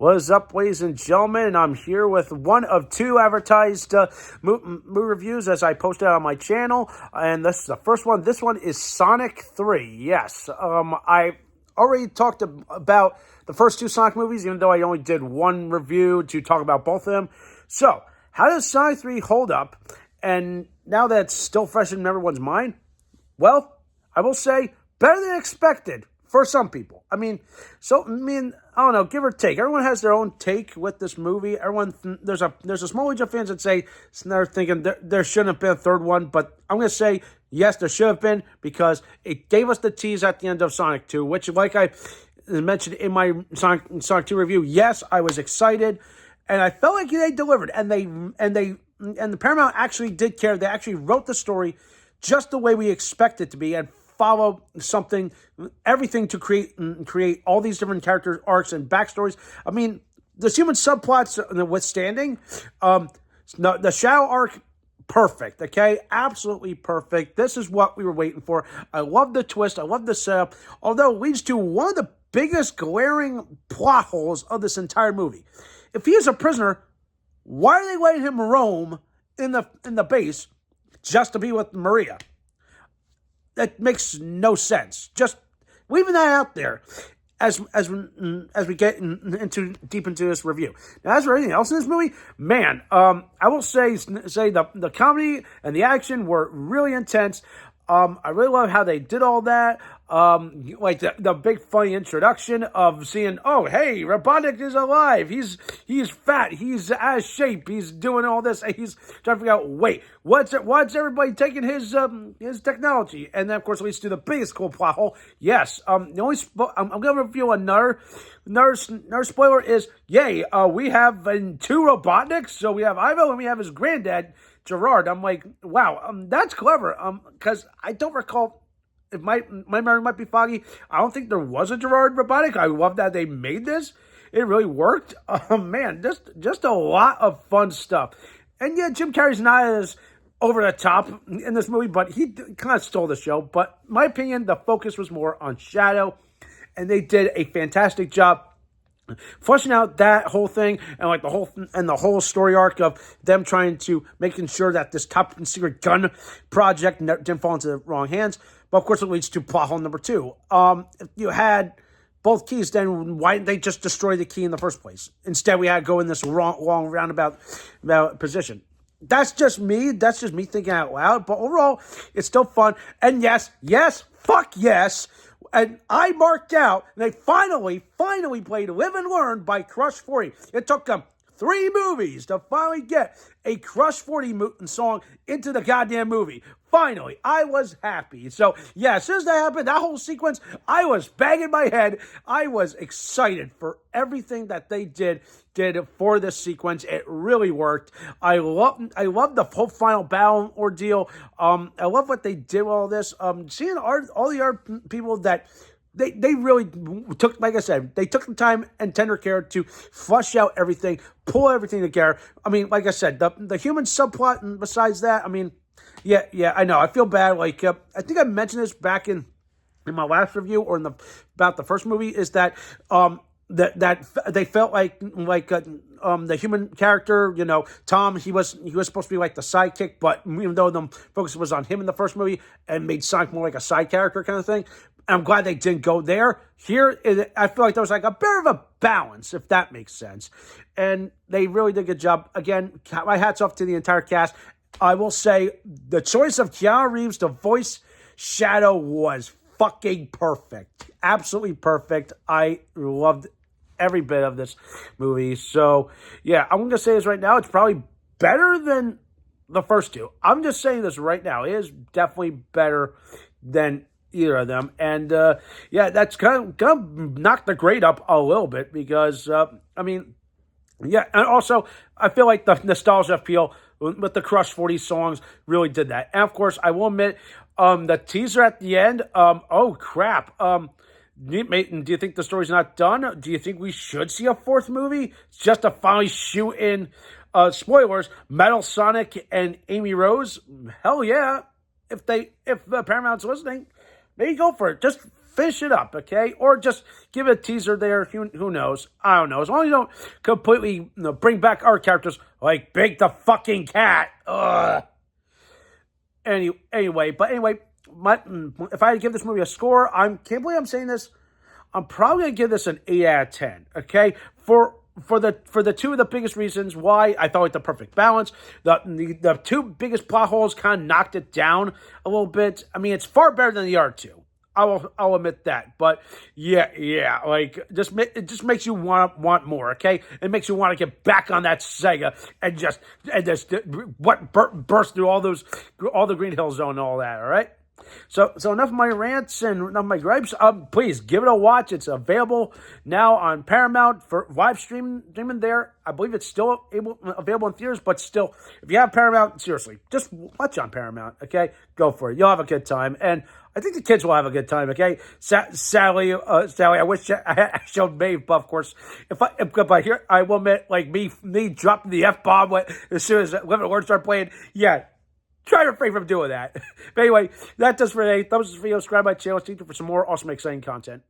What is up, ladies and gentlemen? And I'm here with one of two advertised movie reviews as I posted on my channel. And this is the first one. This one is Sonic 3. Yes, I already talked about the first two Sonic movies, even though I only did one review to talk about both of them. So, how does Sonic 3 hold up? And now that it's still fresh in everyone's mind, well, I will say better than expected. For some people. I don't know, give or take. Everyone has their own take with this movie. There's a small legion of fans that say, they're thinking there shouldn't have been a third one, but I'm going to say, yes, there should have been, because it gave us the tease at the end of Sonic 2, which, like I mentioned in my Sonic 2 review, yes, I was excited, and I felt like they delivered, and the Paramount actually did care. They actually wrote the story just the way we expect it to be, and follow everything to create all these different character arcs and backstories. I mean, the human subplots withstanding, the Shadow arc, perfect, okay? Absolutely perfect. This is what we were waiting for. I love the twist. I love the setup, although it leads to one of the biggest glaring plot holes of this entire movie. If he is a prisoner, why are they letting him roam in the base just to be with Maria? That makes no sense. Just leaving that out there as we get deep into this review. Now, as for anything else in this movie, man, I will say the comedy and the action were really intense. I really love how they did all that. Like the big funny introduction of seeing, oh, hey, Robotnik is alive. He's fat. He's out of shape. He's doing all this. And he's trying to figure out, wait, what's everybody taking his technology? And then, of course, it leads to the biggest cool plot hole. Yes, I'm going to reveal another spoiler is, yay, we have two Robotniks. So we have Ivo and we have his granddad, Gerard. I'm like, wow, that's clever. Because I don't recall. If my memory might be foggy, I don't think there was a Gerard Robotnik. I love that they made this. It really worked. Man, just a lot of fun stuff. And yeah, Jim Carrey's not as over the top in this movie, but he kind of stole the show. But in my opinion, the focus was more on Shadow, and they did a fantastic job fleshing out that whole thing, and like the whole story arc of them trying to making sure that this top secret gun project didn't fall into the wrong hands. But of course, it leads to plot hole number 2. If you had both keys, then why didn't they just destroy the key in the first place? Instead, we had to go in this long roundabout position. That's just me. That's just me thinking out loud. But overall, it's still fun. And yes, fuck yes. And I marked out, and they finally played Live and Learn by Crush 40. It took them 3 movies to finally get a Crush 40 song into the goddamn movie. Finally, I was happy. So, yeah, as soon as that happened, that whole sequence, I was banging my head. I was excited for everything that they did for this sequence. It really worked. I love the whole final battle ordeal. I love what they did with all this. Seeing all the art people that they really took, like I said, they took the time and tender care to flush out everything, pull everything together. I mean, like I said, the human subplot, and besides that, I mean, yeah, I know. I feel bad. Like, I think I mentioned this back in my last review or about the first movie, is that that they felt like the human character, Tom, he was supposed to be like the sidekick, but even though the focus was on him in the first movie and made Sonic more like a side character kind of thing, I'm glad they didn't go there. Here, I feel like there was like a bit of a balance, if that makes sense. And they really did a good job. Again, my hat's off to the entire cast. I will say the choice of Keanu Reeves to voice Shadow was fucking perfect. Absolutely perfect. I loved every bit of this movie. So, yeah, I'm going to say this right now. It's probably better than the first two. I'm just saying this right now. It is definitely better than either of them. And, yeah, that's kind of knocked the grade up a little bit because, yeah, and also I feel like the nostalgia appeal with the Crush 40 songs really did that. And, of course, I will admit, the teaser at the end, oh, crap. Do you think the story's not done? Do you think we should see a 4th movie? Just to finally shoot in, spoilers, Metal Sonic and Amy Rose? Hell yeah. If Paramount's listening, maybe go for it. Just finish it up, okay? Or just give it a teaser there. Who knows? I don't know. As long as you don't completely bring back our characters like Big the fucking Cat. Ugh. Anyway, if I had to give this movie a score, can't believe I'm saying this. I'm probably gonna give this an 8 out of 10. Okay, for the two of the biggest reasons why I thought it the perfect balance. The two biggest plot holes kind of knocked it down a little bit. I mean, it's far better than the other two. I'll admit that, but yeah, like it just makes you want more. Okay, it makes you want to get back on that Sega and just burst through all the Green Hill Zone and all that. All right. So enough of my rants and enough of my gripes. Please give it a watch. It's available now on Paramount for live streaming there. I believe it's still available in theaters, but still, if you have Paramount, seriously, just watch on Paramount. Okay, go for it. You'll have a good time, and I think the kids will have a good time. Okay, Sally, I wish I showed Maeve, but of course, if I hear, I will admit, like me dropping the F-bomb as soon as Limited Words start playing. Yeah. Try to refrain from doing that. But anyway, that does for today. Thumbs up this video, subscribe to my channel, stay tuned for some more awesome, exciting content.